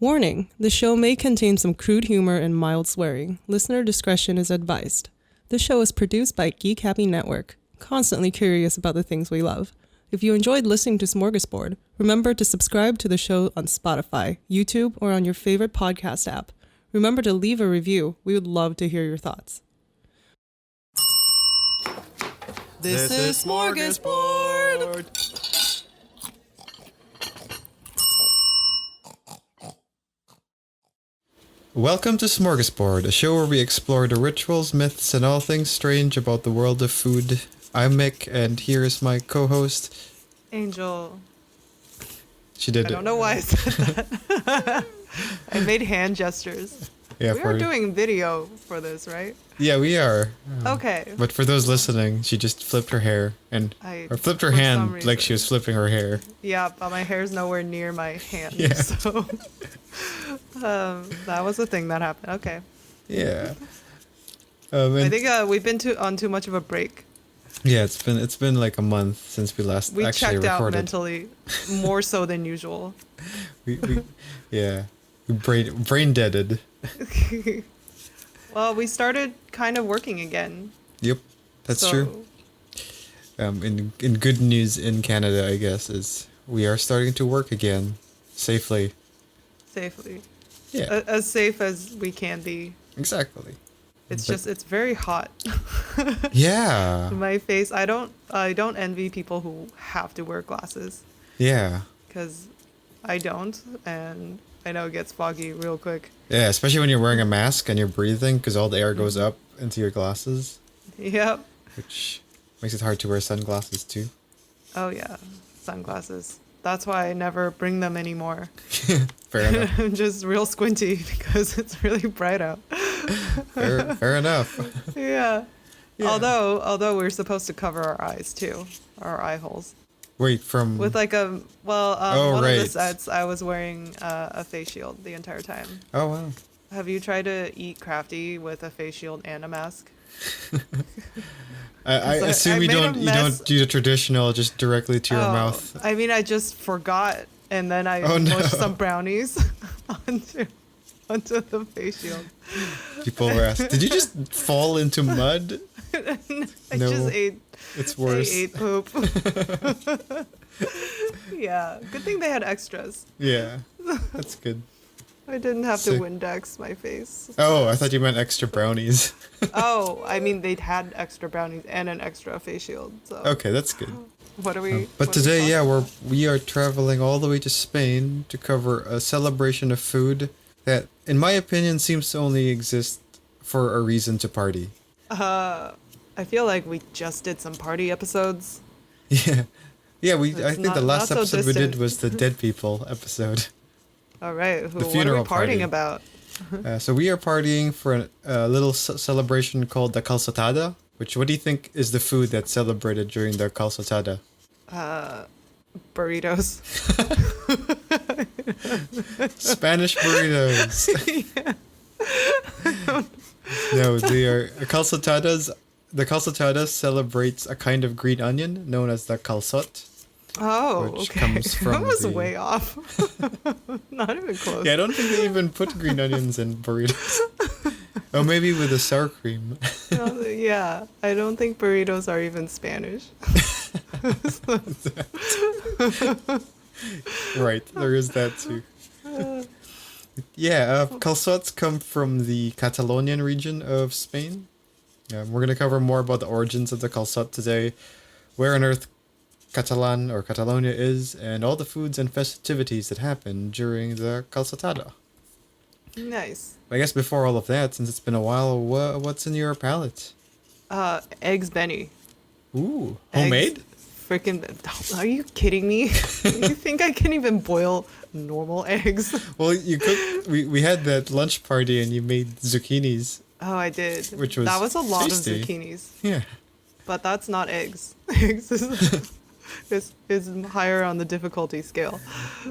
Warning, the show may contain some crude humor and mild swearing. Listener discretion is advised. This show is produced by Geek Happy Network, constantly curious about the things we love. If you enjoyed listening to Smörgåsbord, remember to subscribe to the show on Spotify, YouTube, or on your favorite podcast app. Remember to leave a review. We would love to hear your thoughts. This is Smörgåsbord! Welcome to Smörgåsbord, a show where we explore the rituals, myths, and all things strange about the world of food. I'm Mik, and here is my co-host, Angel. She did it. I don't know why I said that. I made hand gestures. Yeah, we are doing video for this, right? Yeah, we are. Okay. But for those listening, she just flipped her hair or flipped her hand like she was flipping her hair. Yeah, but my hair's nowhere near my hand, Yeah. so that was the thing that happened. Okay. Yeah. I think we've been on too much of a break. Yeah, it's been like a month since we last actually recorded. We checked out mentally, more so than usual. we brain deaded. Well, we started kind of working again. Yep, that's true. In good news in Canada, I guess, is we are starting to work again safely. Safely. Yeah. As safe as we can be. Exactly. It's very hot. Yeah. My face, I don't envy people who have to wear glasses. Yeah. Because I don't, and I know it gets foggy real quick. Yeah, especially when you're wearing a mask and you're breathing because all the air goes up into your glasses. Yep. Which makes it hard to wear sunglasses too. Oh yeah, sunglasses. That's why I never bring them anymore. Fair enough. I'm just real squinty because it's really bright out. Fair enough. Yeah. Although we're supposed to cover our eyes too, our eye holes. Wait, from with like one right. of the sets, I was wearing a face shield the entire time. Oh wow. Have you tried to eat crafty with a face shield and a mask? I assume you don't do the traditional just directly to your mouth. I mean, I just forgot, and then I mushed some brownies onto the face shield. People were asking, did you just fall into mud? I just ate. It's worse. I ate poop. Yeah, good thing they had extras. Yeah, that's good. I didn't have to Windex my face. Oh, I thought you meant extra brownies. Oh, I mean they'd had extra brownies and an extra face shield. So. Okay, that's good. What are we? But today, we are traveling all the way to Spain to cover a celebration of food that, in my opinion, seems to only exist for a reason to party. I feel like we just did some party episodes. Yeah. Yeah, I think the last episode we did was the dead people episode. All right. The funeral what are we partying about? So we are partying for a little celebration called the Calçotada, which, what do you think is the food that's celebrated during the Calçotada? Burritos. Spanish burritos. Yeah. No, they are calçotadas. The calçotada celebrates a kind of green onion known as the calçot. Oh, which okay. Comes from that was way off. Not even close. Yeah, I don't think they even put green onions in burritos. Oh, maybe with a sour cream. Yeah, I don't think burritos are even Spanish. Right, there is that too. Yeah, calçots come from the Catalonian region of Spain. We're going to cover more about the origins of the calçot today, where on earth Catalan or Catalonia is, and all the foods and festivities that happen during the Calçotada. Nice. I guess before all of that, since it's been a while, what's in your palate? Eggs Benny. Ooh, homemade? Freaking! Are you kidding me? You think I can even boil normal eggs? Well, you cooked. We had that lunch party, and you made zucchinis. Oh, I did. That was a lot tasty. of zucchinis. Yeah. But that's not eggs. Eggs is higher on the difficulty scale.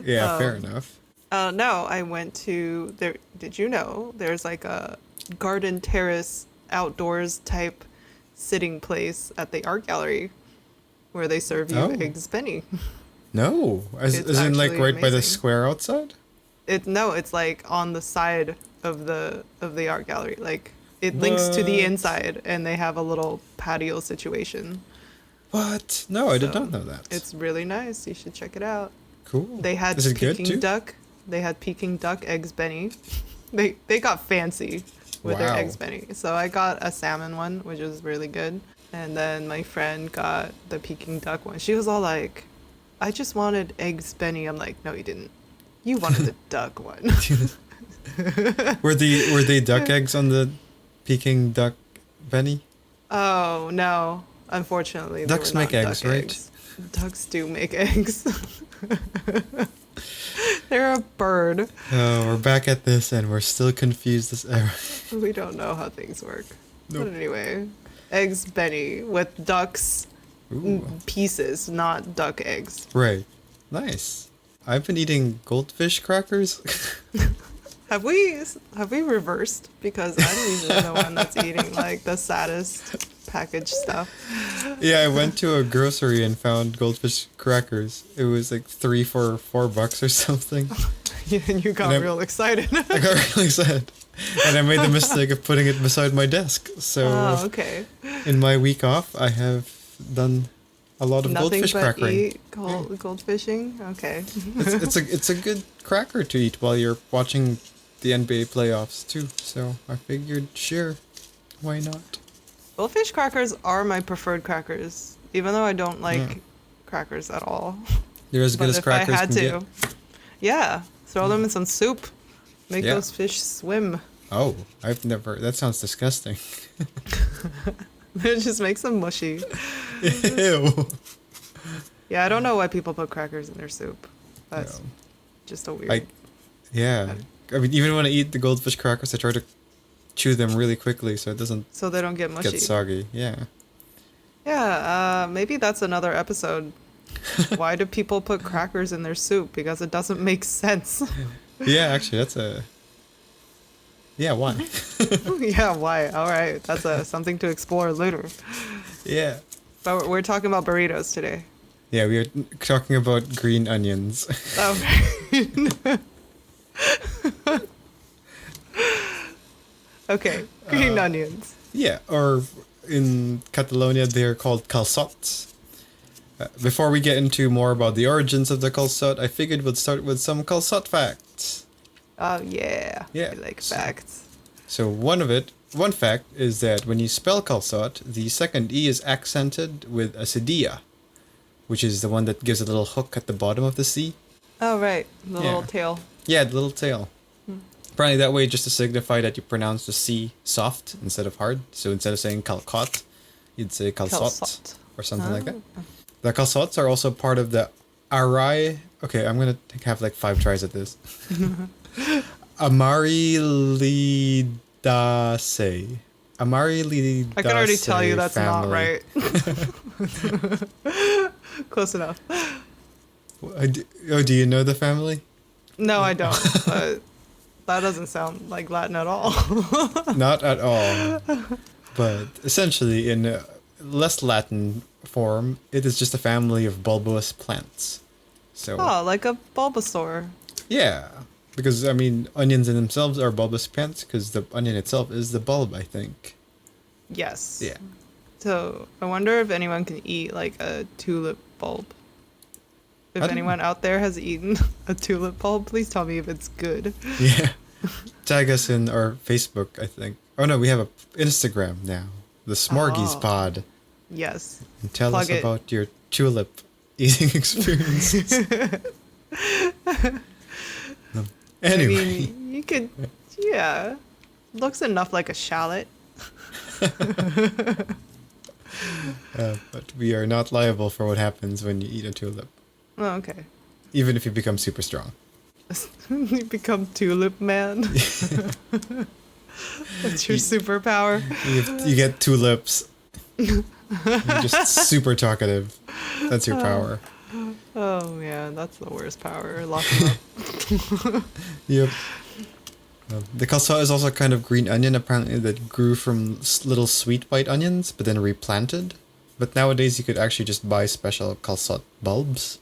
Yeah, fair enough. No, I went to there. Did you know there's like a garden terrace outdoors type sitting place at the art gallery where they serve you eggs Benny. No, as in like right by the amazing. square outside? It's like on the side of the art gallery. Like it links to the inside, and they have a little patio situation. What? No, I did So, not know that. It's really nice. You should check it out. Cool. They had Is it good Peking too? duck. They had Peking duck eggs Benny. They got fancy with their Wow. eggs Benny. So I got a salmon one, which was really good. And then my friend got the Peking duck one. She was all like, I just wanted eggs Benny. I'm like, no, you didn't. You wanted the duck one. Were they duck eggs on the Peking duck Benny? Oh, no. Unfortunately, they Ducks were make not eggs, duck right? eggs. Ducks do make eggs. They're a bird. Oh, we're back at this and we're still confused as ever. We don't know how things work. Nope. But anyway, eggs Benny with ducks Ooh. pieces, not duck eggs. Right. Nice. I've been eating goldfish crackers. Have we reversed? Because I'm usually the one that's eating like the saddest packaged stuff. Yeah, I went to a grocery and found goldfish crackers. It was like $3 for $4 or something. And you got And real excited. I got really excited. And I made the mistake of putting it beside my desk. So Oh, okay. in my week off, I have done a lot of Nothing goldfish but crackering. eat goldfishing? Okay. It's a good cracker to eat while you're watching the NBA playoffs too. So I figured, sure, why not? Goldfish crackers are my preferred crackers, even though I don't like crackers at all. They're as good But as if crackers I had can to, get. yeah, throw them in some soup, make Yeah. those fish swim. Oh, I've never. That sounds disgusting. It just makes them mushy. Ew. Yeah, I don't know why people put crackers in their soup. That's Yeah. just a weird. I, yeah. I mean, even when I eat the goldfish crackers, I try to chew them really quickly so it doesn't So they don't get mushy. get soggy. Yeah. Yeah, maybe that's another episode. Why do people put crackers in their soup? Because it doesn't make sense. Yeah, actually, that's a. Yeah, why? Yeah, why? All right, that's something to explore later. Yeah. But we're talking about burritos today. Yeah, we are talking about green onions. Okay. Okay, green onions. Yeah, or in Catalonia, they're called calçots. Before we get into more about the origins of the calçot, I figured we'd start with some calçot facts. Oh yeah. Yeah. I like facts. So one fact is that when you spell calçot, the second E is accented with a cedilla, which is the one that gives a little hook at the bottom of the C. Oh right, the little Yeah. tail. Yeah, the little tail. Apparently that way just to signify that you pronounce the C soft instead of hard. So instead of saying calçot, you'd say calçot Calçot. or something like that. The calçots are also part of the Arai. Okay, I'm gonna have like 5 tries at this. Amaryllidaceae. Amaryllidaceae. I can already tell you that's not family. right. Close enough. Oh, do you know the family? No, I don't. But that doesn't sound like Latin at all. Not at all. But essentially, in a less Latin form, it is just a family of bulbous plants. So Oh, like a Bulbasaur. yeah, because I mean, onions in themselves are bulbous plants because the onion itself is the bulb, I think. Yes. Yeah. So I wonder if anyone can eat like a tulip bulb. If I don't- anyone out there has eaten a tulip bulb, please tell me if it's good. Yeah. Tag us in our Facebook, I think. Oh no, we have a Instagram now. The Smörgåsbord. Yes. And tell Plug us it. about your tulip eating experiences. Anyway. I mean, you could, yeah. Looks enough like a shallot. But we are not liable for what happens when you eat a tulip, Oh, okay. even if you become super strong. You become tulip man. That's your superpower. You get tulips. You're just super talkative. That's your power. Oh yeah, that's the worst power. Lock him up. Yep. The calçot is also a kind of green onion, apparently, that grew from little sweet white onions, but then replanted. But nowadays, you could actually just buy special calçot bulbs.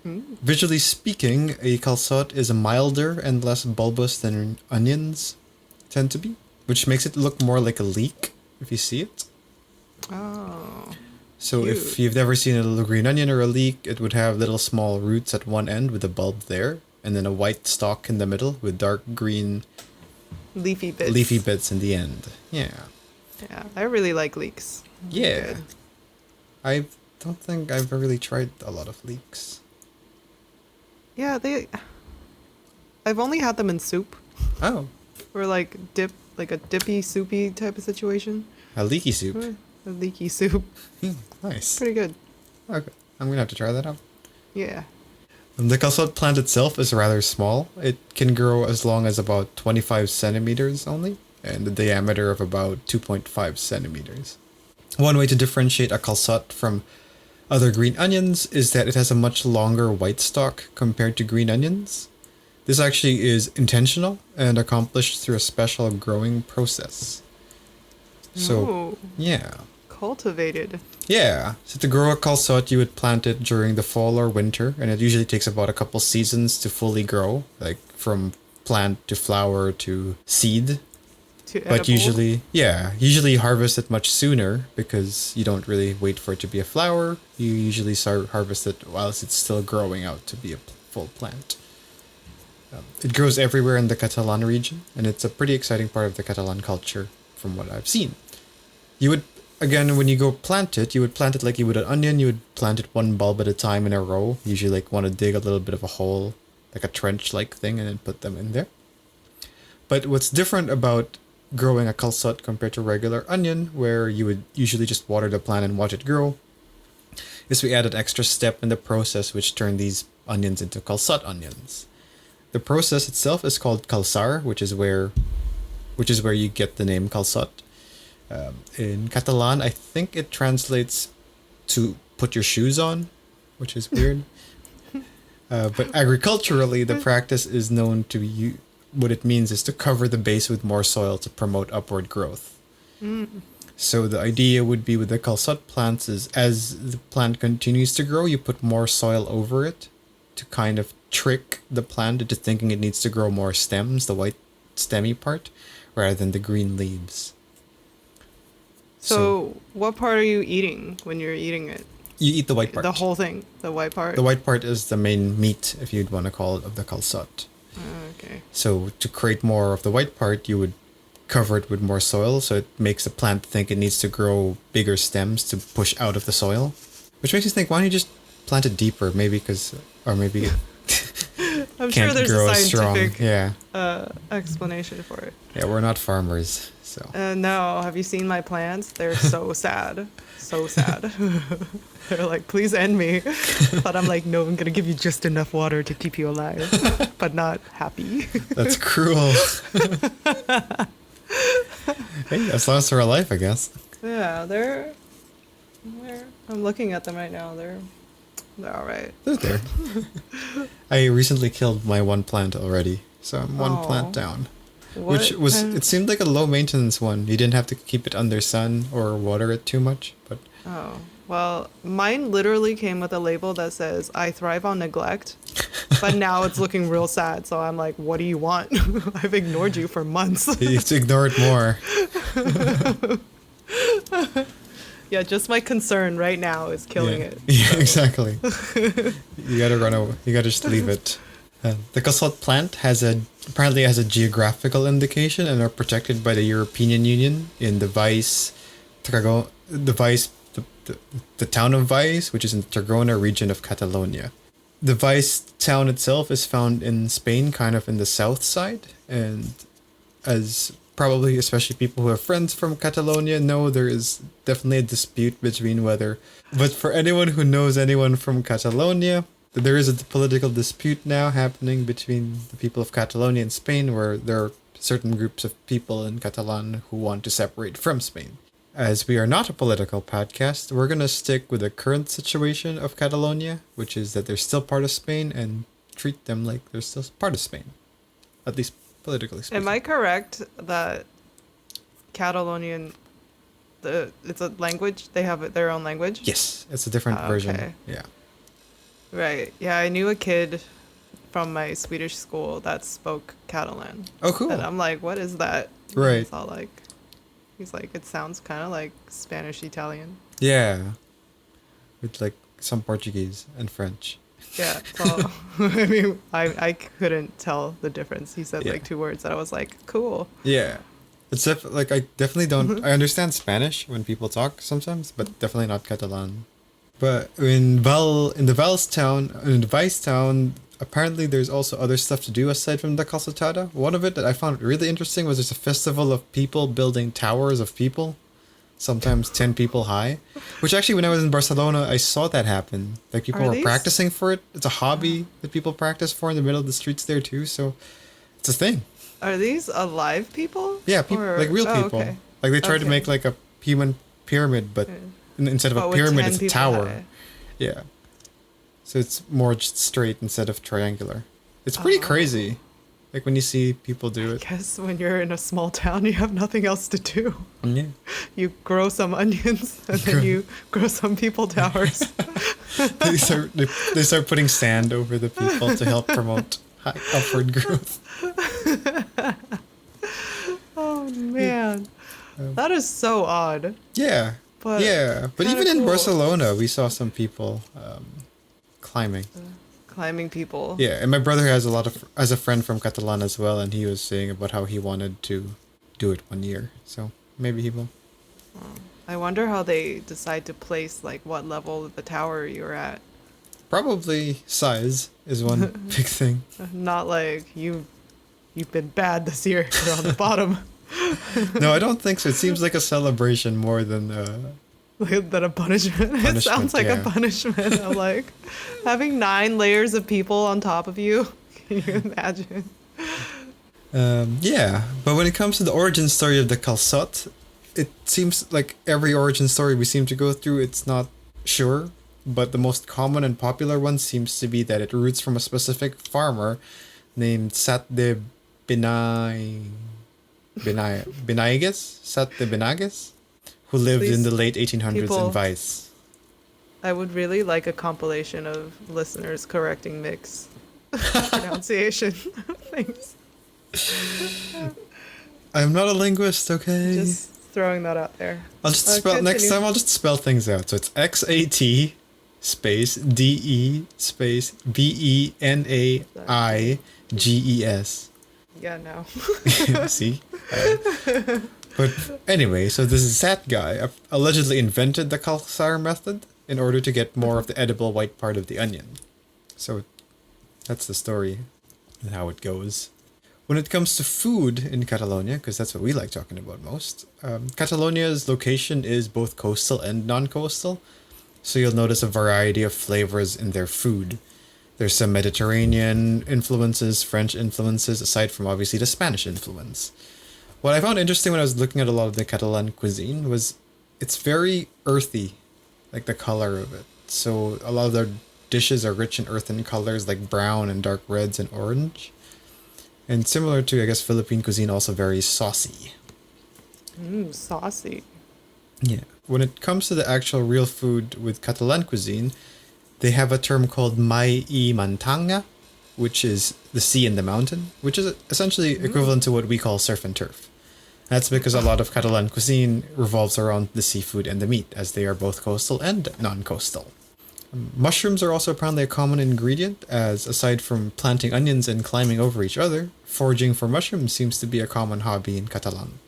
Visually speaking, a calçot is milder and less bulbous than onions tend to be, which makes it look more like a leek if you see it. Oh. So Cute. if you've never seen a little green onion or a leek, it would have little small roots at one end with a bulb there, and then a white stalk in the middle with dark green Leafy bits. in the end. Yeah. Yeah, I really like leeks. Yeah. Good. I don't think I've really tried a lot of leeks. Yeah, I've only had them in soup. Oh, Or like a dippy, soupy type of situation. a leeky soup. A leaky soup. Nice. Pretty good. Okay, I'm gonna have to try that out. Yeah. The calçot plant itself is rather small. It can grow as long as about 25 centimeters only, and a diameter of about 2.5 centimeters. One way to differentiate a calçot from other green onions is that it has a much longer white stalk compared to green onions. This actually is intentional and accomplished through a special growing process. So, Ooh, yeah. cultivated. Yeah, so to grow a calçot, you would plant it during the fall or winter, and it usually takes about a couple seasons to fully grow, like from plant to flower to seed. But usually harvest it much sooner because you don't really wait for it to be a flower. You usually start harvest it whilst it's still growing out to be a full plant. It grows everywhere in the Catalan region, and it's a pretty exciting part of the Catalan culture from what I've seen. You would, again, when you go plant it, you would plant it like you would an onion. You would plant it one bulb at a time in a row. Usually like want to dig a little bit of a hole, like a trench-like thing, and then put them in there. But what's different about growing a calçot compared to regular onion, where you would usually just water the plant and watch it grow, is we add an extra step in the process which turned these onions into calçot onions. The process itself is called calçar, which is where you get the name calçot. In Catalan, I think it translates to put your shoes on, which is weird. But agriculturally, the practice is known to be what it means is to cover the base with more soil to promote upward growth. So the idea would be with the calçot plants is as the plant continues to grow, you put more soil over it to kind of trick the plant into thinking it needs to grow more stems, the white stemmy part, rather than the green leaves. So what part are you eating when you're eating it? You eat the white part. The whole thing, the white part? The white part is the main meat, if you'd want to call it, of the calçot. Okay. So to create more of the white part, you would cover it with more soil, so it makes the plant think it needs to grow bigger stems to push out of the soil. Which makes me think, why don't you just plant it deeper? Maybe maybe I'm can't sure there's grow a as strong. scientific explanation for it. Yeah, we're not farmers, so. No, have you seen my plants? They're so sad. So sad. They're like, please end me. But I'm like, no, I'm going to give you just enough water to keep you alive, but not happy. That's cruel. Hey, as long as they're alive, I guess. Yeah, they're I'm looking at them right now. They're all right. They're there. I recently killed my one plant already, so I'm one Aw. plant down. What kind- It seemed like a low maintenance one. You didn't have to keep it under sun or water it too much, but Oh, well, mine literally came with a label that says, I thrive on neglect, but now it's looking real sad. So I'm like, what do you want? I've ignored you for months. you have to ignore it more. Yeah, just my concern right now is killing it. Yeah, exactly. You gotta run away. You gotta just leave it. The calçot plant apparently has a geographical indication and are protected by the European Union in the the town of Valls, which is in the Tarragona region of Catalonia. The Valls town itself is found in Spain, kind of in the south side, and as probably especially people who have friends from Catalonia know, there is definitely a dispute between whether. But for anyone who knows anyone from Catalonia, there is a political dispute now happening between the people of Catalonia and Spain, where there are certain groups of people in Catalan who want to separate from Spain. As we are not a political podcast, we're going to stick with the current situation of Catalonia, which is that they're still part of Spain, and treat them like they're still part of Spain. At least politically speaking. Am I correct that Catalonian, it's a language? They have their own language? Yes, it's a different Ah, version. okay. Yeah. Right. Yeah, I knew a kid from my Swedish school that spoke Catalan. Oh, cool. And I'm like, what is that? Right. He's all like, it sounds kind of like Spanish Italian. Yeah. With like some Portuguese and French. Yeah. So, I mean, I couldn't tell the difference. He said Yeah. like 2 words, and I was like, cool. Yeah. It's like I definitely don't. I understand Spanish when people talk sometimes, but definitely not Catalan. But in the Valls town, in the Vice town, apparently there's also other stuff to do aside from the Calçotada. One of it that I found really interesting was there's a festival of people building towers of people, sometimes 10 people high. Which actually, when I was in Barcelona, I saw that happen. Like people were practicing for it. It's a hobby that people practice for in the middle of the streets there too. So it's a thing. Are these alive people? Yeah, people like real people. Okay. Like they tried to make like a human pyramid, but instead of a pyramid, it's a tower. High. Yeah. So it's more just straight instead of triangular. It's pretty crazy. Like when you see people do it. I guess when you're in a small town, you have nothing else to do. Yeah. You grow some onions and then you grow some people towers. they start putting sand over the people to help promote upward growth. Oh man, that is so odd. Yeah. But but even in cool. Barcelona, we saw some people climbing. Climbing people. Yeah, and my brother has a friend from Catalan as well, and he was saying about how he wanted to do it one year. So maybe he will. I wonder how they decide to place like what level of the tower you're at. Probably size is one big thing. Not like you've been bad this year. You're on the bottom. No, I don't think so. It seems like a celebration more than than a punishment. It sounds like a punishment. I'm like having 9 layers of people on top of you. Can you imagine? Yeah, but when it comes to the origin story of the Calçot, it seems like every origin story we seem to go through, it's not sure, but the most common and popular one seems to be that it roots from a specific farmer named Sat de Benages, who lived in the late 1800s in Vice. I would really like a compilation of listeners correcting Mik's pronunciation of things. I'm not a linguist, okay? Just throwing that out there. I'll just spell next time. I'll just spell things out. So it's XAT space DE space BENAIGES. Yeah, no. See? But anyway, so this Zat guy allegedly invented the Calçar method in order to get more of the edible white part of the onion. So that's the story and how it goes. When it comes to food in Catalonia, because that's what we like talking about most, Catalonia's location is both coastal and non-coastal. So you'll notice a variety of flavors in their food. There's some Mediterranean influences, French influences, aside from obviously the Spanish influence. What I found interesting when I was looking at a lot of the Catalan cuisine was it's very earthy, like the color of it. So a lot of their dishes are rich in earthen colors like brown and dark reds and orange. And similar to, I guess, Philippine cuisine, also very saucy. Saucy. Yeah. When it comes to the actual real food with Catalan cuisine, they have a term called mai I mantanga, which is the sea and the mountain, which is essentially equivalent to what we call surf and turf. That's because a lot of Catalan cuisine revolves around the seafood and the meat, as they are both coastal and non-coastal. Mushrooms are also apparently a common ingredient, as aside from planting onions and climbing over each other, foraging for mushrooms seems to be a common hobby in Catalan.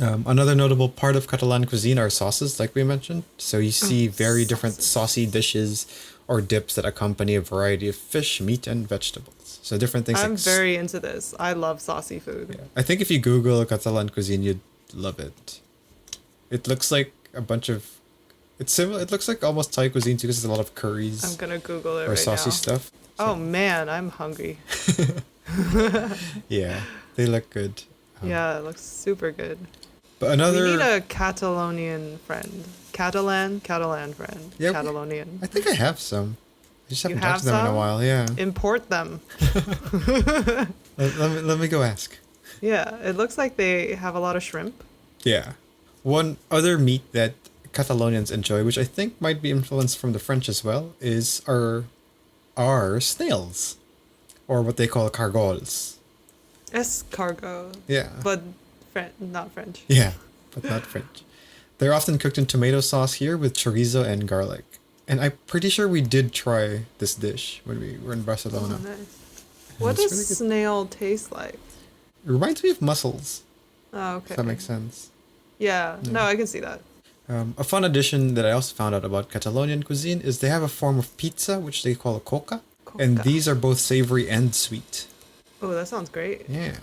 Another notable part of Catalan cuisine are sauces, like we mentioned. So you see very different saucy dishes or dips that accompany a variety of fish, meat, and vegetables. So different things. I'm very into this. I love saucy food. Yeah. I think if you Google Catalan cuisine, you'd love it. It looks like a bunch of... It's similar. It looks like almost Thai cuisine too, because there's a lot of curries. I'm gonna Google it or right saucy now. stuff. Oh man, I'm hungry. Yeah, they look good. Yeah, it looks super good. But another... We need a Catalonian friend. Catalan friend. Yeah, Catalonian. I think I have some. I just haven't You talked have to them in a some? while. Yeah. Import them. Let me go ask. Yeah, it looks like they have a lot of shrimp. Yeah. One other meat that Catalonians enjoy, which I think might be influenced from the French as well, is our snails, or what they call cargols. Escargot. Yeah. But not French. Yeah, but not French. They're often cooked in tomato sauce here with chorizo and garlic. And I'm pretty sure we did try this dish when we were in Barcelona. Oh, nice. What it's does really good. snail taste like? It reminds me of mussels, Oh, okay. if that makes sense. Yeah. No, I can see that. A fun addition that I also found out about Catalonian cuisine is they have a form of pizza, which they call a coca. And these are both savory and sweet. Oh, that sounds great. Yeah.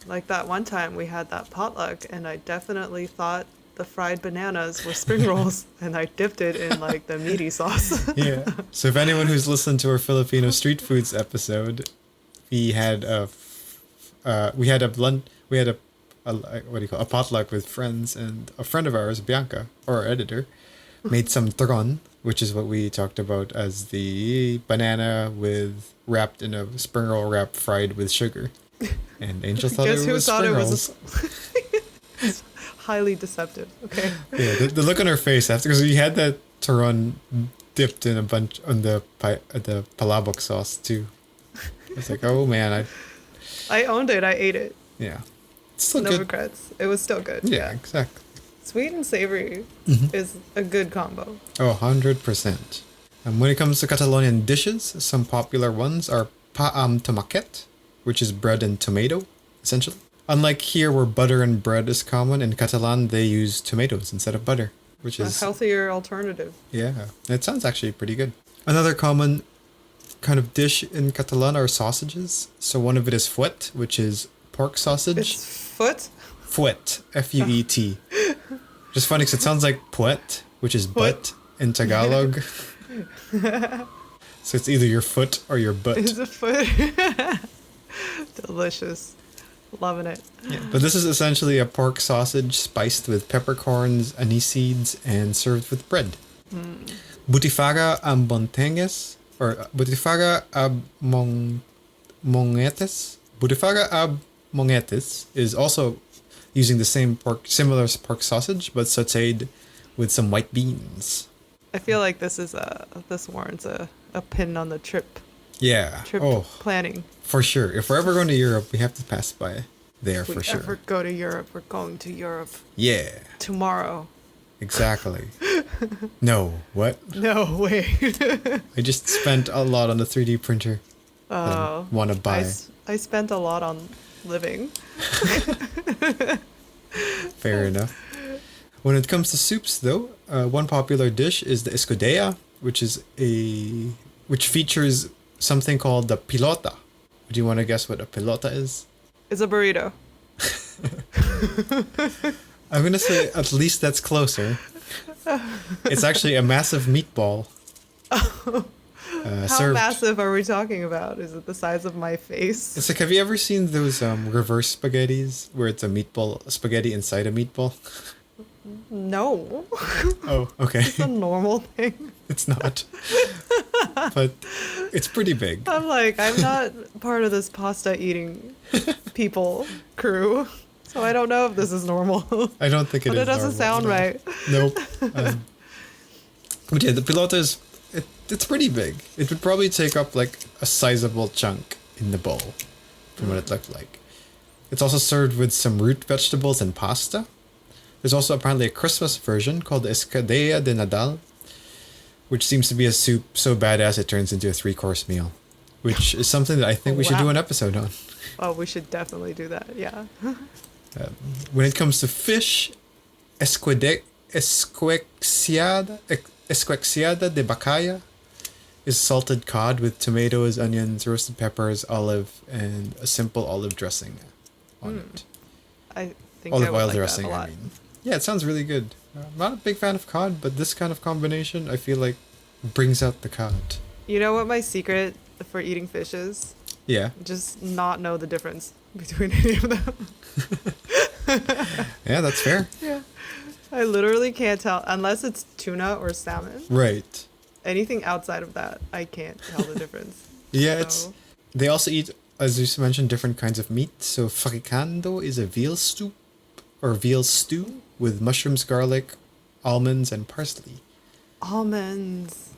Like that one time we had that potluck, and I definitely thought the fried bananas were spring rolls, and I dipped it in like the meaty sauce. Yeah. So if anyone who's listened to our Filipino street foods episode, we had a potluck with friends, and a friend of ours, Bianca, or our editor, made some turon, which is what we talked about as the banana wrapped in a spring roll wrap fried with sugar. And Angel thought Guess it who was thought spring it rolls. was highly deceptive. Okay. Yeah, the look on her face after, because we had that turon dipped in a bunch on the palabok sauce too. I was like, oh man, I owned it. I ate it. yeah, it's still No good. regrets. It was still good. Yeah, exactly. Sweet and savory is a good combo. Oh, 100%. And when it comes to Catalonian dishes, some popular ones are pa amb tomaquet, which is bread and tomato, essentially. Unlike here where butter and bread is common, in Catalan they use tomatoes instead of butter, which A is... healthier alternative. Yeah, it sounds actually pretty good. Another common kind of dish in Catalan are sausages. So one of it is fuet, which is pork sausage. It's foot? Fuet, F-U-E-T. Just funny because it sounds like puet, which is butt in Tagalog. So it's either your foot or your butt. It's a foot. Delicious. Loving it. Yeah, but this is essentially a pork sausage spiced with peppercorns, anise seeds, and served with bread. Butifarra amb montañas, or butifarra ab mongetes. Butifarra ab mongetes is also using the similar pork sausage, but sautéed with some white beans. I feel like this warrants a pin on the trip Yeah. planning. For sure. If we're ever going to Europe, we have to pass by there If we for sure. ever go to Europe, we're going to Europe Yeah. tomorrow. Exactly. No. What? No way. I just spent a lot on the 3D printer. Oh. Want to buy. I spent a lot on living. Fair enough. When it comes to soups, though, one popular dish is the escudella, which features something called the pilota. Do you want to guess what a pilota is? It's a burrito. I'm gonna say at least that's closer. It's actually a massive meatball. How massive are we talking about? Is it the size of my face? It's like, have you ever seen those reverse spaghettis where it's a spaghetti inside a meatball? No. Oh, okay. It's a normal thing. It's not. But it's pretty big. I'm not part of this pasta eating people crew. So I don't know if this is normal. I don't think it is. But it doesn't sound right. Nope. But yeah, the pilota it's pretty big. It would probably take up like a sizable chunk in the bowl from what it looked like. It's also served with some root vegetables and pasta. There's also apparently a Christmas version called the Escudella de Nadal, which seems to be a soup so badass it turns into a 3-course meal, which is something that I think we should do an episode on. Oh, we should definitely do that. Yeah. When it comes to fish, esquexiada de bacaya is salted cod with tomatoes, onions, roasted peppers, olive, and a simple olive dressing on it. I think Olive I would oil like dressing, that a lot. I mean. Yeah, it sounds really good. I'm not a big fan of cod, but this kind of combination, I feel like, brings out the cod. You know what my secret for eating fish is? Yeah. Just not know the difference between any of them. Yeah, that's fair. Yeah. I literally can't tell unless it's tuna or salmon. Right. Anything outside of that, I can't tell the difference. Yeah, So- they also eat, as you mentioned, different kinds of meat. So fricando is a veal stew with mushrooms, garlic, almonds and parsley. Almonds.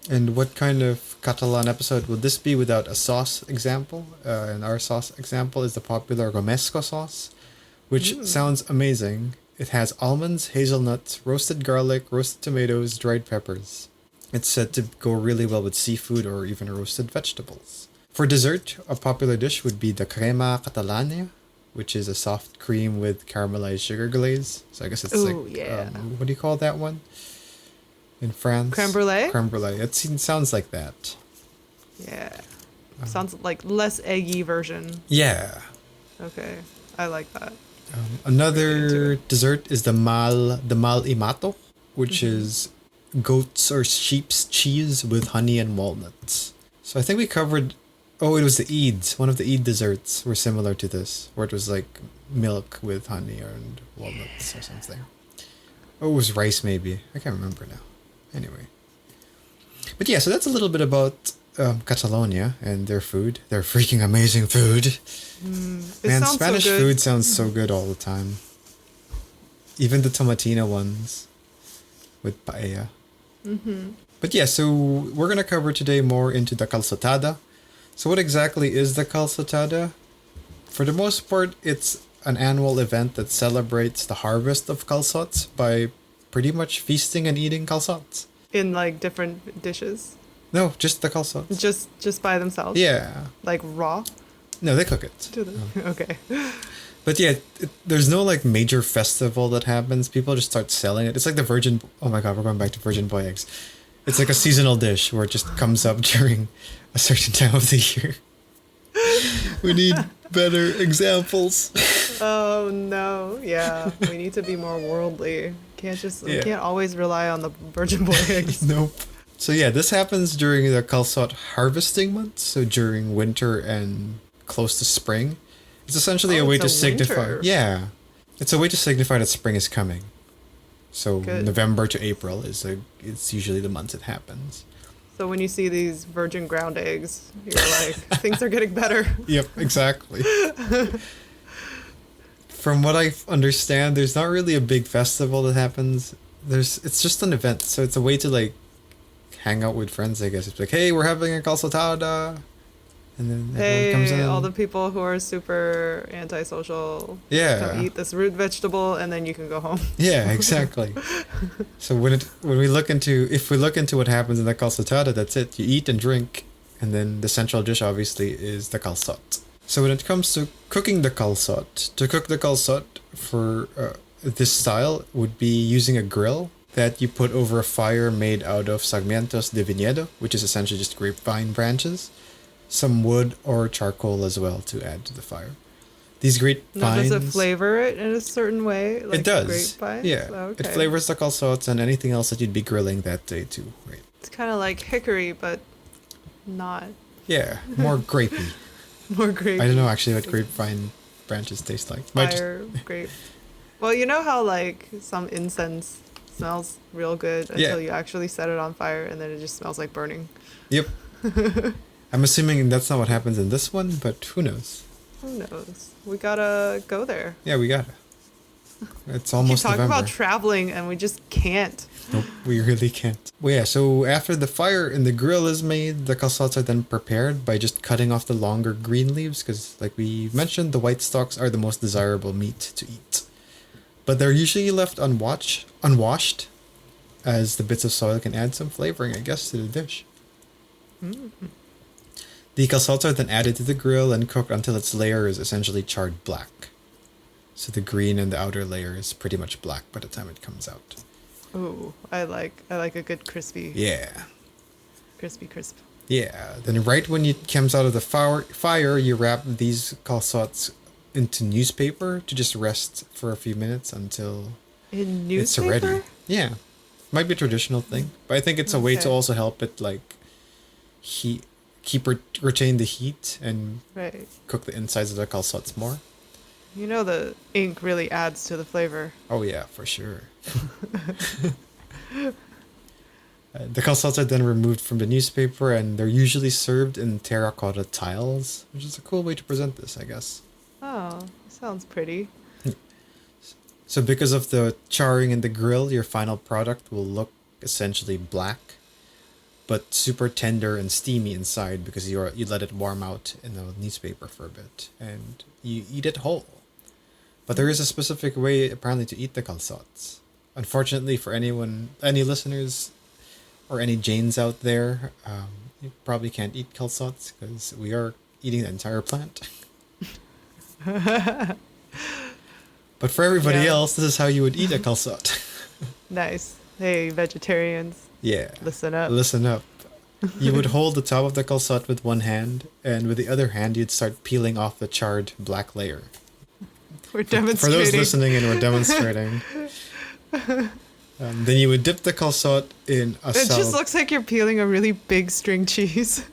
And what kind of Catalan episode would this be without a sauce example? And our sauce example is the popular romesco sauce, which sounds amazing. It has almonds, hazelnuts, roasted garlic, roasted tomatoes, dried peppers. It's said to go really well with seafood or even roasted vegetables. For dessert, a popular dish would be the crema catalana, which is a soft cream with caramelized sugar glaze. So I guess it's what do you call that one? In France? Creme brulee? Creme brulee. It sounds like that. Yeah. Sounds like less eggy version. Yeah. Okay. I like that. Another dessert is the mal imato, which is goat's or sheep's cheese with honey and walnuts. So I think we covered... Oh, it was the Eids. One of the Eid desserts were similar to this, where it was like milk with honey and walnuts or something. Oh, it was rice maybe. I can't remember now. Anyway. But yeah, so that's a little bit about Catalonia and their food. Their freaking amazing food. Man, Spanish food sounds so good all the time. Even the tomatina ones with paella. But yeah, so we're going to cover today more into the calçotada. So what exactly is the calçotada? For the most part, it's an annual event that celebrates the harvest of calçots by pretty much feasting and eating calçots. In like different dishes? No, just the calçots. Just by themselves? Yeah. Like raw? No, they cook it. Do they? Okay. But yeah, there's no like major festival that happens. People just start selling it. It's like the virgin... Oh my god, we're going back to virgin boy eggs. It's like a seasonal dish where it just comes up during a certain time of the year. We need better examples. Oh no. Yeah. We need to be more worldly. We can't always rely on the virgin boy eggs. Nope. So yeah, this happens during the calçot harvesting months, so during winter and close to spring. It's essentially a way to signify... winter. Yeah. It's a way to signify that spring is coming. So Good. November to April it's usually the months it happens. So when you see these virgin ground eggs, you're like, things are getting better. Yep, exactly. From what I understand, there's not really a big festival that happens. It's just an event, so it's a way to like hang out with friends, I guess. It's like, hey, we're having a calçotada. And then everyone comes in. All the people who are super antisocial come eat this root vegetable and then you can go home. Yeah, exactly. So if we look into what happens in the calçotada, that's it. You eat and drink, and then the central dish obviously is the calçot. So when it comes to cooking the calçot, to cook the calçot for this style would be using a grill that you put over a fire made out of sarmientos de viñedo, which is essentially just grapevine branches. Some wood or charcoal as well to add to the fire. These grapevines... Does it flavor it in a certain way? Like it does. Grapevines? Yeah. Okay. It flavors the calçots and anything else that you'd be grilling that day too, right? It's kind of like hickory, but not. Yeah, more grapey. More grapey. I don't know actually what grapevine branches taste like. Fire grape. Well, you know how like some incense smells real good until you actually set it on fire and then it just smells like burning. Yep. I'm assuming that's not what happens in this one, but who knows? Who knows? We gotta go there. Yeah, we gotta. It's almost November. We talk about November. traveling and we just can't. Nope, we really can't. Well, yeah, so after the fire in the grill is made, the calçots are then prepared by just cutting off the longer green leaves, because like we mentioned, the white stalks are the most desirable meat to eat. But they're usually left unwashed, as the bits of soil can add some flavoring, I guess, to the dish. Mm-hmm. The calçots are then added to the grill and cooked until its layer is essentially charred black. So the green and the outer layer is pretty much black by the time it comes out. Ooh, I like a good crispy. Yeah. Crispy crisp. Yeah. Then right when it comes out of the fire, you wrap these calçots into newspaper to just rest for a few minutes until it's ready. Yeah. Might be a traditional thing, but I think it's a way to also help it like retain the heat and cook the insides of the calçots more. You know the ink really adds to the flavor. Oh yeah, for sure. The calçots are then removed from the newspaper and they're usually served in terracotta tiles, which is a cool way to present this, I guess. Oh, sounds pretty. So because of the charring in the grill, your final product will look essentially black, but super tender and steamy inside because you let it warm out in the newspaper for a bit, and you eat it whole. But there is a specific way apparently to eat the calçots. Unfortunately for any listeners or any Janes out there, you probably can't eat calçots because we are eating the entire plant. But for everybody else, this is how you would eat a calçot. Nice. Hey, vegetarians. Yeah. Listen up. Listen up. You would hold the top of the calçot with one hand, and with the other hand, you'd start peeling off the charred black layer. We're demonstrating. For those listening in, we're demonstrating. Then you would dip the calçot in a It just looks like you're peeling a really big string cheese.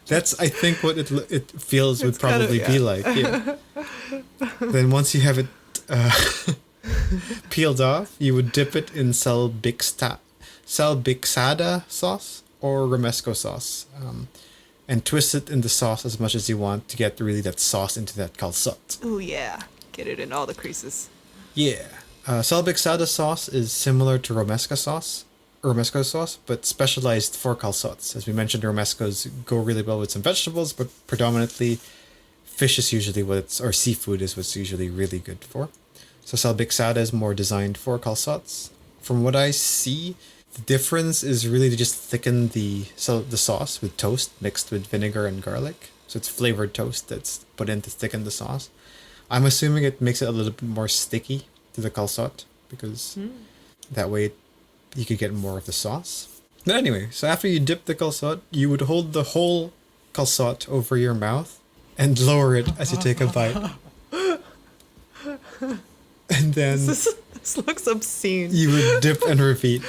That's, I think, what it feels would probably be like. Yeah. Then once you have it peeled off, you would dip it in salbixada sauce or romesco sauce, and twist it in the sauce as much as you want to get really that sauce into that calçot. Oh yeah, get it in all the creases. Yeah. Salbixada sauce is similar to romesco sauce, but specialized for calçots. As we mentioned, romescos go really well with some vegetables, but predominantly fish is usually or seafood is what's usually really good for. So salbixada is more designed for calçots. From what I see, the difference is really to just thicken the sauce with toast mixed with vinegar and garlic. So it's flavored toast that's put in to thicken the sauce. I'm assuming it makes it a little bit more sticky to the calçot because that way you could get more of the sauce. But anyway, so after you dip the calçot, you would hold the whole calçot over your mouth and lower it as you take a bite. And then This looks obscene. you would dip and repeat.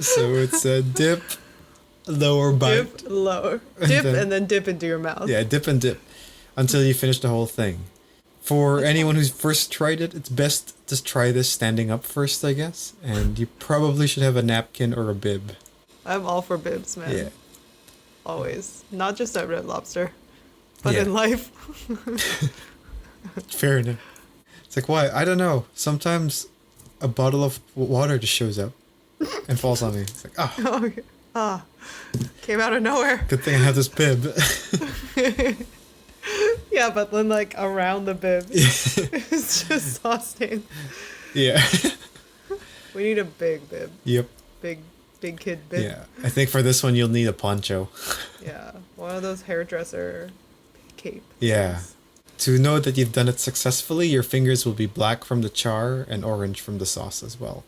So it's a dip, lower bite. Dip, lower. Dip and then dip into your mouth. Yeah, dip and dip until you finish the whole thing. For anyone who's first tried it, it's best to try this standing up first, I guess. And you probably should have a napkin or a bib. I'm all for bibs, man. Yeah. Always. Not just at Red Lobster, but Yeah. in life. Fair enough. It's like, why? I don't know. Sometimes a bottle of water just shows up and falls on me. It's like, Came out of nowhere. good thing I have this bib. Yeah, but then like around the bib, it's just sauce stain. Yeah. We need a big bib. Yep. Big kid bib. Yeah. I think for this one, you'll need a poncho. Yeah, one of those hairdresser cape. Yeah. things. To know that you've done it successfully, your fingers will be black from the char and orange from the sauce as well.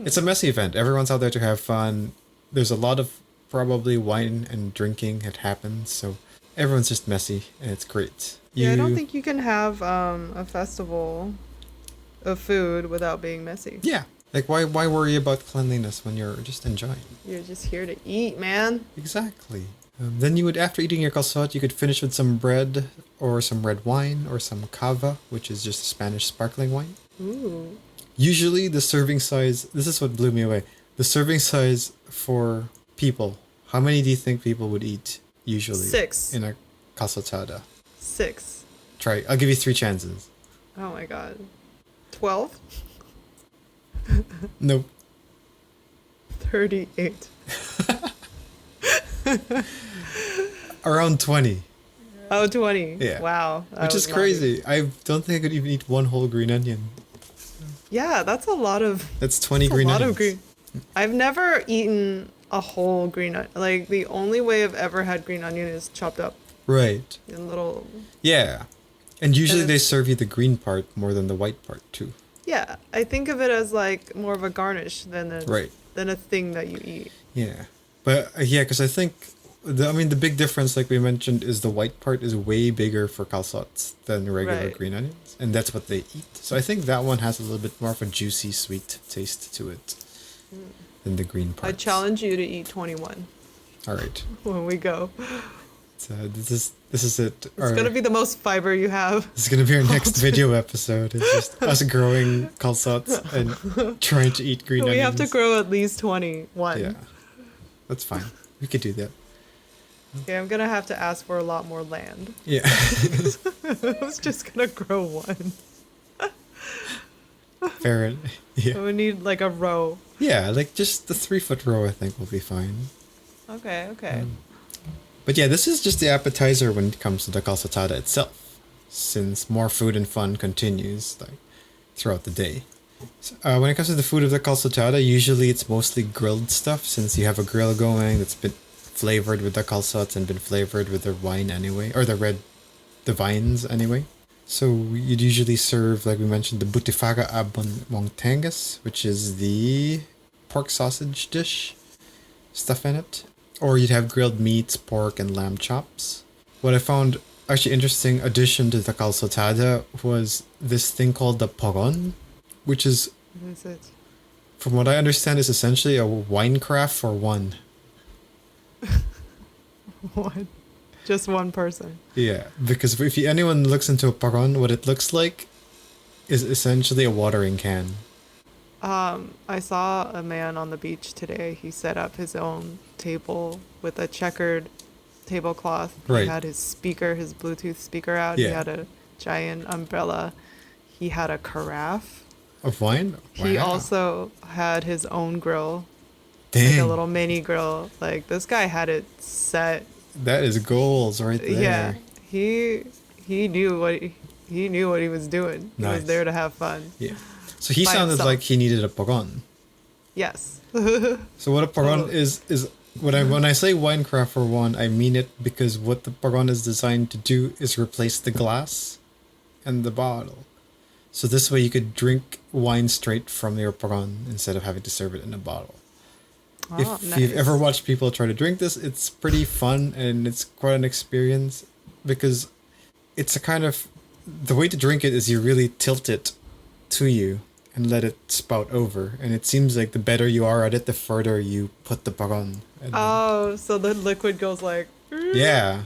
It's a messy event. Everyone's out there to have fun. There's a lot of probably wine and drinking that happens, so everyone's just messy, and it's great. Yeah, I don't think you can have a festival of food without being messy. Yeah. Like, why worry about cleanliness when you're just enjoying? You're just here to eat, man. Exactly. Then you would, after eating your calçot, you could finish with some bread or some red wine or some cava, which is just a Spanish sparkling wine. Ooh. Usually the serving size, this is what blew me away. The serving size for people, how many do you think people would eat usually? 6. In a calçotada? 6. Try, I'll give you 3 chances. Oh my god. 12? Nope. 38. Around 20. Oh, 20. Yeah. Wow. Which is crazy. I don't think I could even eat one whole green onion. Yeah, that's a lot of... That's 20 That's green a lot onions. of green. I've never eaten a whole green onion. Like, the only way I've ever had green onion is chopped up Right. in little... Yeah. And usually And they it's- serve you the green part more than the white part too. Yeah, I think of it as, like, more of a garnish than a thing that you eat. Yeah. But yeah, because I think, the big difference, like we mentioned, is the white part is way bigger for calçots than regular Right. green onions. And that's what they eat. So I think that one has a little bit more of a juicy, sweet taste to it than the green part. I challenge you to eat 21 All right. when we go. So this is it. It's going to be the most fiber you have. This is gonna be our next video episode. It's just us growing calçots and trying to eat green We onions. have to grow at least 21. Yeah, that's fine. We could do that. Okay, I'm going to have to ask for a lot more land. Yeah. I was just going to grow one. Parrot. Yeah. We need like a row. Yeah, like just the 3-foot row I think will be fine. Okay. But yeah, this is just the appetizer when it comes to the calçotada itself, since more food and fun continues like throughout the day. So, when it comes to the food of the calçotada, usually it's mostly grilled stuff, since you have a grill going that's been flavored with the calçots and been flavored with the wine anyway, or the vines anyway. So you'd usually serve, like we mentioned, the butifarra abon montangas, which is the pork sausage dish, stuff in it. Or you'd have grilled meats, pork, and lamb chops. What I found actually interesting addition to the calçotada was this thing called the poron, which is, What is it? from what I understand, is essentially a wine craft for one. One. Just one person. Yeah, because if anyone looks into a poron, what it looks like is essentially a watering can. I saw a man on the beach today. He set up his own table with a checkered tablecloth. Right. He had his speaker, his Bluetooth speaker out. Yeah. He had a giant umbrella. He had a carafe. Of wine? He Wow. also had his own grill, Dang, like a little mini grill. Like this guy had it set. that is goals right there. Yeah, he knew what he was doing. He Nice. was there to have fun. Yeah. So he By sounded himself. like he needed a poron. Yes. So what a poron Oh. is when I say winecraft for one, I mean it because what the poron is designed to do is replace the glass and the bottle. So this way you could drink wine straight from your poron instead of having to serve it in a bottle. Oh, If you've nice. ever watched people try to drink this, it's pretty fun and it's quite an experience because it's a kind of, the way to drink it is you really tilt it to you and let it spout over. And it seems like the better you are at it, the further you put the poron. And Oh, so the liquid goes like. yeah,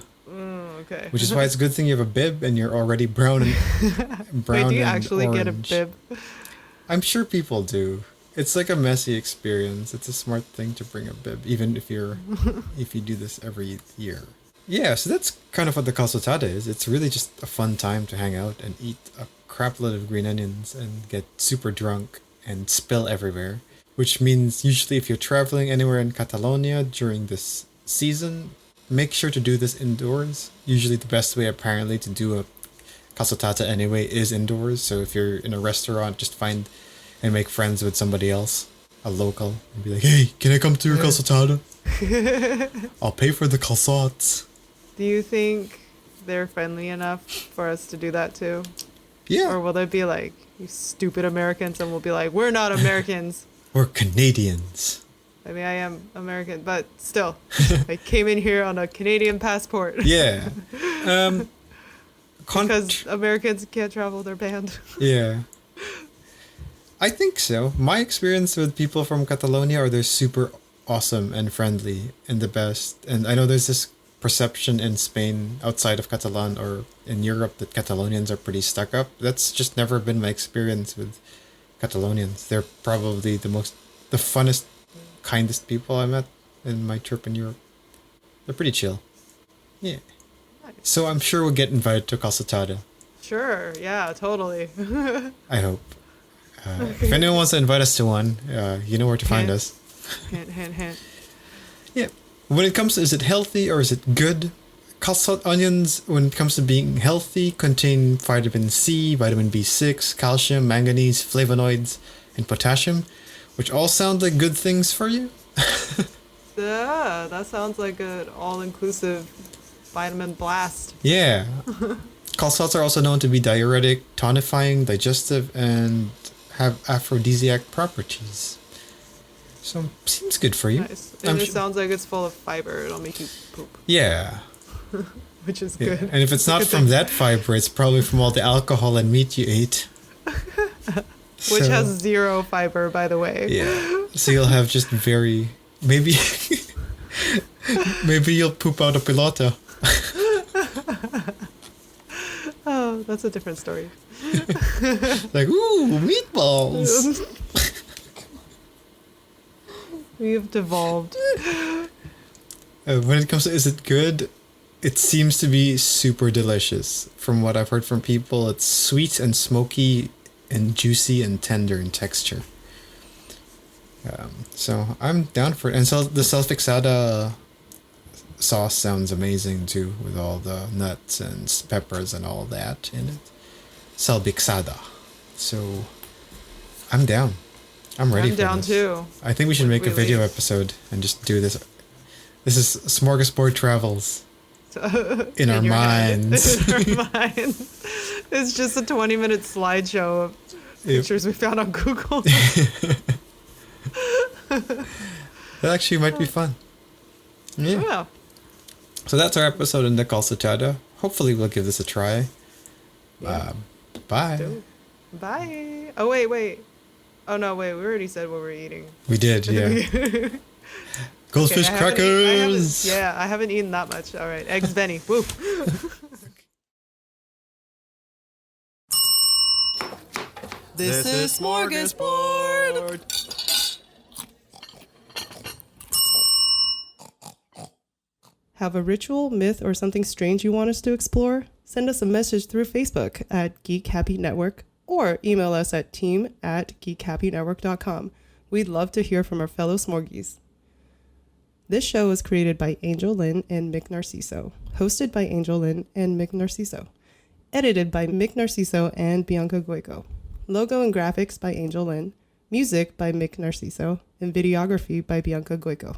Okay. which is why it's a good thing you have a bib and you're already brown and brown. Wait, do you and actually get a orange. bib? I'm sure people do. It's like a messy experience. It's a smart thing to bring a bib, even if you do this every year. Yeah, so that's kind of what the calçotada is. It's really just a fun time to hang out and eat a crap load of green onions and get super drunk and spill everywhere. Which means usually if you're traveling anywhere in Catalonia during this season, make sure to do this indoors. Usually the best way apparently to do a calçotada anyway is indoors. So if you're in a restaurant, just find and make friends with somebody else, a local, and be like, hey, can I come to your calçotada? I'll pay for the calçots. Do you think they're friendly enough for us to do that too? Yeah, Or will they be like, you stupid Americans, and we'll be like, we're not Americans. we're Canadians. I mean, I am American, but still, I came in here on a Canadian passport. Yeah. Because Americans can't travel, they're banned. Yeah. I think so. My experience with people from Catalonia are they're super awesome and friendly and the best. And I know there's this perception in Spain outside of Catalan or in Europe that Catalonians are pretty stuck up. That's just never been my experience with Catalonians. They're probably the funnest, kindest people I met in my trip in Europe. They're pretty chill. Yeah. So I'm sure we'll get invited to calçotada. Sure, yeah, totally. I hope. If anyone wants to invite us to one, you know where to find Hint. us. Hint, hint, hint. Yeah. When it comes to is it healthy or is it good? Calçot onions, when it comes to being healthy, contain vitamin C, vitamin B6, calcium, manganese, flavonoids, and potassium, which all sound like good things for you. Yeah, that sounds like an all-inclusive vitamin blast. Yeah. Calçots are also known to be diuretic, tonifying, digestive, and have aphrodisiac properties. So, seems good for you. Nice. I'm And it su- sounds like it's full of fiber. It'll make you poop, Yeah. which is Yeah. good. And if it's not Good from thing. that fiber, it's probably from all the alcohol and meat you ate. Which So, has zero fiber, by the way. yeah. So you'll have just very maybe maybe you'll poop out a pilota. Oh, that's a different story. Like ooh meatballs. We've devolved. When it comes to is it good? It seems to be super delicious. From what I've heard from people, it's sweet and smoky and juicy and tender in texture. So I'm down for it. And so the salpicada sauce sounds amazing too, with all the nuts and peppers and all that in it. Salpicada. So I'm down. I'm ready for this. I'm down too. I think we should make a video episode and just do this. This is Smörgåsbord travels in our minds. In our minds. It's just a 20-minute slideshow of pictures we found on Google. That actually might be fun. Yeah. So that's our episode in the Calçotada. Hopefully we'll give this a try. Yeah. Bye. Bye. Oh, wait. Oh, no, wait. We already said what we're eating. We did, yeah. Goldfish crackers. I haven't eaten that much. All right. Eggs Benny. Woo. This is Smörgåsbord. Have a ritual, myth, or something strange you want us to explore? Send us a message through Facebook at Geek Happy Network or email us at team@geekhappynetwork.com. We'd love to hear from our fellow Smorgies. This show was created by Angel Lin and Mik Narciso, hosted by Angel Lin and Mik Narciso, edited by Mik Narciso and Bianca Goico, logo and graphics by Angel Lin, music by Mik Narciso, and videography by Bianca Goico.